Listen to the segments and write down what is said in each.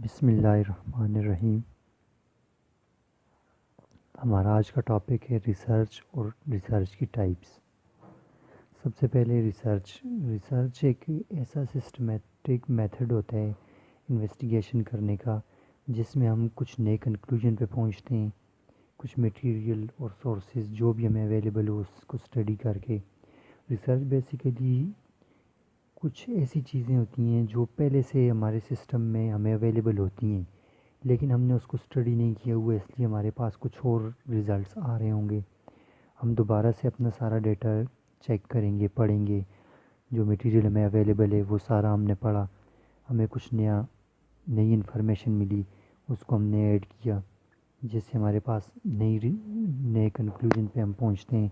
بسم اللہ الرحمن الرحیم۔ ہمارا آج کا ٹاپک ہے ریسرچ اور ریسرچ کی ٹائپس۔ سب سے پہلے ریسرچ ایک ایسا سسٹمیٹک میتھڈ ہوتا ہے انویسٹیگیشن کرنے کا جس میں ہم کچھ نئے کنکلوژن پہ پہنچتے ہیں، کچھ میٹیریل اور سورسز جو بھی ہمیں اویلیبل ہو اس کو اسٹڈی کر کے۔ ریسرچ بیسیکلی کچھ ایسی چیزیں ہوتی ہیں جو پہلے سے ہمارے سسٹم میں ہمیں اویلیبل ہوتی ہیں، لیکن ہم نے اس کو اسٹڈی نہیں کیا ہوا، اس لیے ہمارے پاس کچھ اور ریزلٹس آ رہے ہوں گے۔ ہم دوبارہ سے اپنا سارا ڈیٹا چیک کریں گے، پڑھیں گے، جو میٹیریل ہمیں اویلیبل ہے وہ سارا ہم نے پڑھا، ہمیں کچھ نئی انفارمیشن ملی، اس کو ہم نے ایڈ کیا، جس سے ہمارے پاس نئے کنکلوژن پہ ہم پہنچتے ہیں،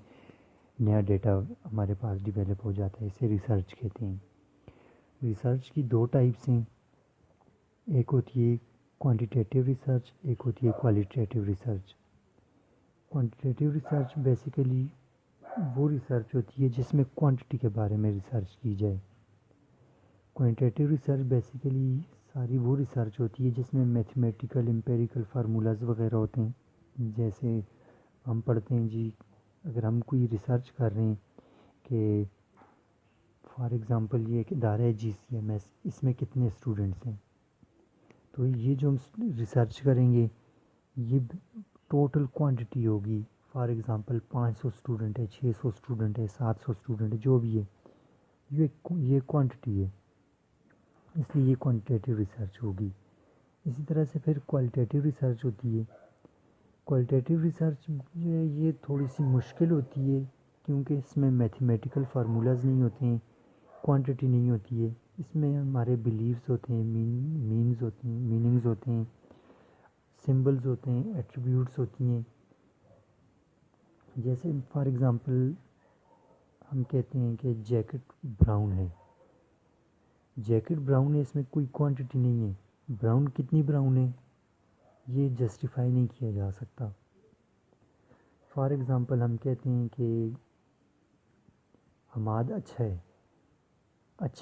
نیا ڈیٹا ہمارے پاس ڈیولپ ہو جاتا ہے، اسے ریسرچ کہتے ہیں۔ ریسرچ کی دو ٹائپس ہیں، ایک ہوتی ہے کوانٹیٹیو ریسرچ، ایک ہوتی ہے qualitative research. Quantitative research basically وہ ریسرچ ہوتی ہے جس میں کوانٹٹی کے بارے میں ریسرچ کی جائے۔ کوانٹیٹیو ریسرچ بیسیکلی ساری وہ ریسرچ ہوتی ہے جس میں میتھمیٹیکل امپیریکل فارمولاز وغیرہ ہوتے ہیں۔ جیسے ہم پڑھتے ہیں جی، اگر ہم کوئی ریسرچ کر رہے ہیں کہ فار ایگزامپل یہ ایک ادارہ ہے GCMS، اس میں کتنے اسٹوڈنٹس ہیں، تو یہ جو ہم ریسرچ کریں گے یہ ٹوٹل کوانٹٹی ہوگی۔ فار ایگزامپل 500 اسٹوڈنٹ ہے، 600 اسٹوڈنٹ ہے، 700 اسٹوڈنٹ ہے، جو بھی ہے، یہ کوانٹٹی ہے، اس لیے یہ کوانٹیٹیو ریسرچ ہوگی۔ اسی طرح سے پھر کوالٹیٹیو ریسرچ ہوتی ہے۔ کوالٹیٹیو ریسرچ جو ہے یہ تھوڑی سی مشکل ہوتی ہے کیونکہ اس میں میتھمیٹیکل فارمولاز نہیں ہوتے ہیں، کوانٹٹی نہیں ہوتی ہے، اس میں ہمارے بلیفز ہوتے ہیں، میننگز ہوتے ہیں، سمبلز ہوتے ہیں، ایٹریبیوٹس ہوتی ہیں۔ جیسے فار ایگزامپل ہم کہتے ہیں کہ جیکٹ براؤن ہے، جیکٹ براؤن ہے، اس میں کوئی کوانٹٹی نہیں ہے، براؤن کتنی براؤن ہے یہ جسٹیفائی نہیں کیا جا سکتا۔ فار ایگزامپل ہم کہتے ہیں کہ حماد اچھا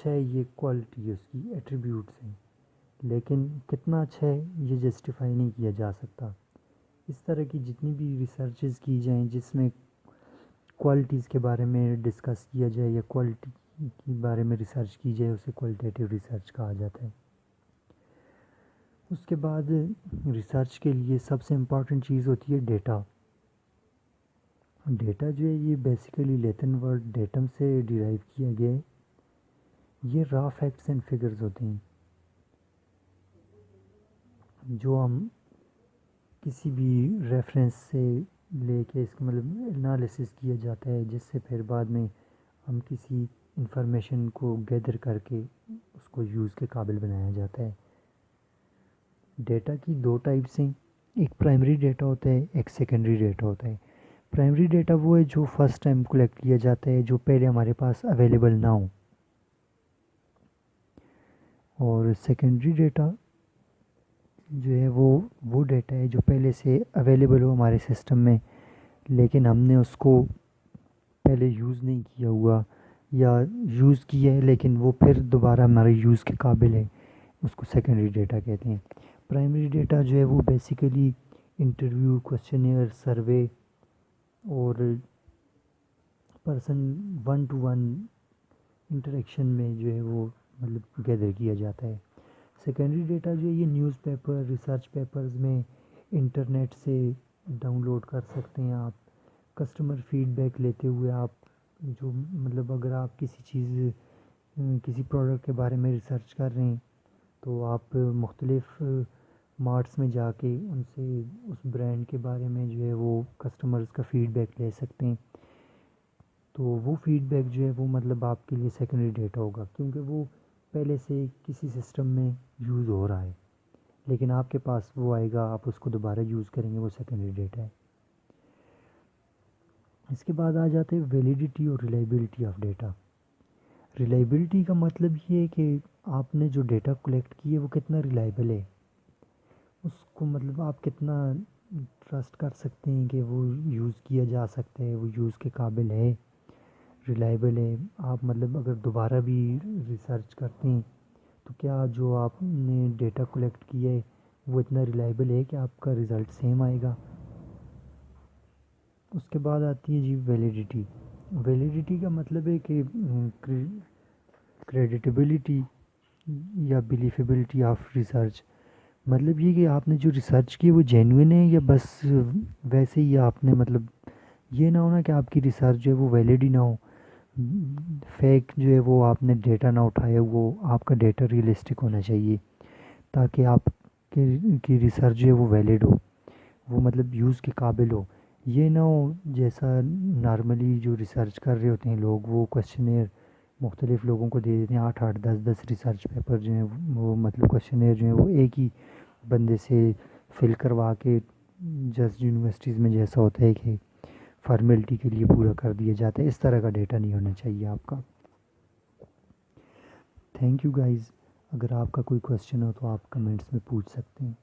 ہے، یہ کوالٹی ہے، اس کی ایٹریبیوٹس ہیں، لیکن کتنا اچھا ہے یہ جسٹیفائی نہیں کیا جا سکتا۔ اس طرح کی جتنی بھی ریسرچز کی جائیں جس میں کوالٹیز کے بارے میں ڈسکس کیا جائے یا کوالٹی کے بارے میں ریسرچ کی جائے، اسے کوالٹیٹیو ریسرچ کہا جاتا ہے۔ اس کے بعد ریسرچ کے لیے سب سے امپورٹنٹ چیز ہوتی ہے ڈیٹا۔ ڈیٹا جو ہے یہ بیسیکلی لیٹن ورڈ ڈیٹم سے ڈیرائیو کیا گیا ہے، یہ را فیکٹس اینڈ فگرز ہوتے ہیں جو ہم کسی بھی ریفرنس سے لے کے اس کا مطلب انالیسس کیا جاتا ہے، جس سے پھر بعد میں ہم کسی انفارمیشن کو گیدر کر کے اس کو یوز کے قابل بنایا جاتا ہے۔ ڈیٹا کی دو ٹائپس ہیں، ایک پرائمری ڈیٹا ہوتا ہے، ایک سیکنڈری ڈیٹا ہوتا ہے۔ پرائمری ڈیٹا وہ ہے جو فرسٹ ٹائم کلیکٹ کیا جاتا ہے، جو پہلے ہمارے پاس اویلیبل نہ ہو، اور سیکنڈری ڈیٹا جو ہے وہ ڈیٹا ہے جو پہلے سے اویلیبل ہو ہمارے سسٹم میں، لیکن ہم نے اس کو پہلے یوز نہیں کیا ہوا، یا یوز کیا ہے لیکن وہ پھر دوبارہ ہمارے یوز کے قابل ہے، اس کو سیکنڈری ڈیٹا کہتے ہیں۔ پرائمری ڈیٹا جو ہے وہ بیسیکلی انٹرویو، کوشچنیئر، سروے اور پرسن 1 to 1 انٹریکشن میں جو ہے وہ مطلب گیدر کیا جاتا ہے۔ سیکنڈری ڈیٹا جو ہے یہ نیوز پیپر، ریسرچ پیپرز میں انٹرنیٹ سے ڈاؤن لوڈ کر سکتے ہیں آپ، کسٹمر فیڈ بیک لیتے ہوئے آپ جو مطلب اگر آپ کسی پروڈکٹ کے بارے میں ریسرچ کر رہے ہیں تو آپ مختلف مارٹس میں جا کے ان سے اس برانڈ کے بارے میں جو ہے وہ کسٹمرز کا فیڈ بیک لے سکتے ہیں، تو وہ فیڈ بیک جو ہے وہ مطلب آپ کے لیے سیکنڈری ڈیٹا ہوگا، کیونکہ وہ پہلے سے کسی سسٹم میں یوز ہو رہا ہے، لیکن آپ کے پاس وہ آئے گا، آپ اس کو دوبارہ یوز کریں گے، وہ سیکنڈری ڈیٹا ہے۔ اس کے بعد آ جاتے ہیں ویلیڈیٹی اور ریلائبلٹی آف ڈیٹا۔ ریلائبلٹی کا مطلب یہ ہے کہ آپ نے جو ڈیٹا کلیکٹ کی ہے وہ کتنا ریلائبل ہے، اس کو مطلب آپ کتنا ٹرسٹ کر سکتے ہیں کہ وہ یوز کیا جا سکتا ہے، وہ یوز کے قابل ہے، ریلائبل ہے۔ آپ مطلب اگر دوبارہ بھی ریسرچ کرتے ہیں تو کیا جو آپ نے ڈیٹا کلیکٹ کیا ہے وہ اتنا ریلائبل ہے کہ آپ کا رزلٹ سیم آئے گا؟ اس کے بعد آتی ہے جی ویلیڈیٹی. ویلیڈیٹی کا مطلب ہے کہ کریڈیٹیبلٹی یا بلیفیبلٹی آف ریسرچ. مطلب یہ کہ آپ نے جو ریسرچ کی وہ جینوئن ہے یا بس ویسے ہی آپ نے مطلب یہ نہ ہونا کہ آپ کی ریسرچ جو ہے وہ ویلڈ ہی نہ ہو، فیک جو ہے وہ آپ نے ڈیٹا نہ اٹھایا، وہ آپ کا ڈیٹا ریئلسٹک ہونا چاہیے تاکہ آپ کی ریسرچ جو ہے وہ ویلڈ ہو، وہ مطلب یوز کے قابل ہو. یہ نہ ہو جیسا نارملی جو ریسرچ کر رہے ہوتے ہیں لوگ، وہ کوشچنیر مختلف لوگوں کو دے دیتے ہیں، 8 8 10 10 ریسرچ پیپر جو ہیں وہ مطلب کوشچنیر جو ہیں وہ ایک ہی بندے سے فل کروا کے جسٹ یونیورسٹیز میں جیسا ہوتا ہے کہ فارمیلٹی کے لیے پورا کر دیا جاتا ہے، اس طرح کا ڈیٹا نہیں ہونا چاہیے آپ کا. Thank you guys. اگر آپ کا کوئی کویشچن ہو تو آپ کمنٹس میں پوچھ سکتے ہیں.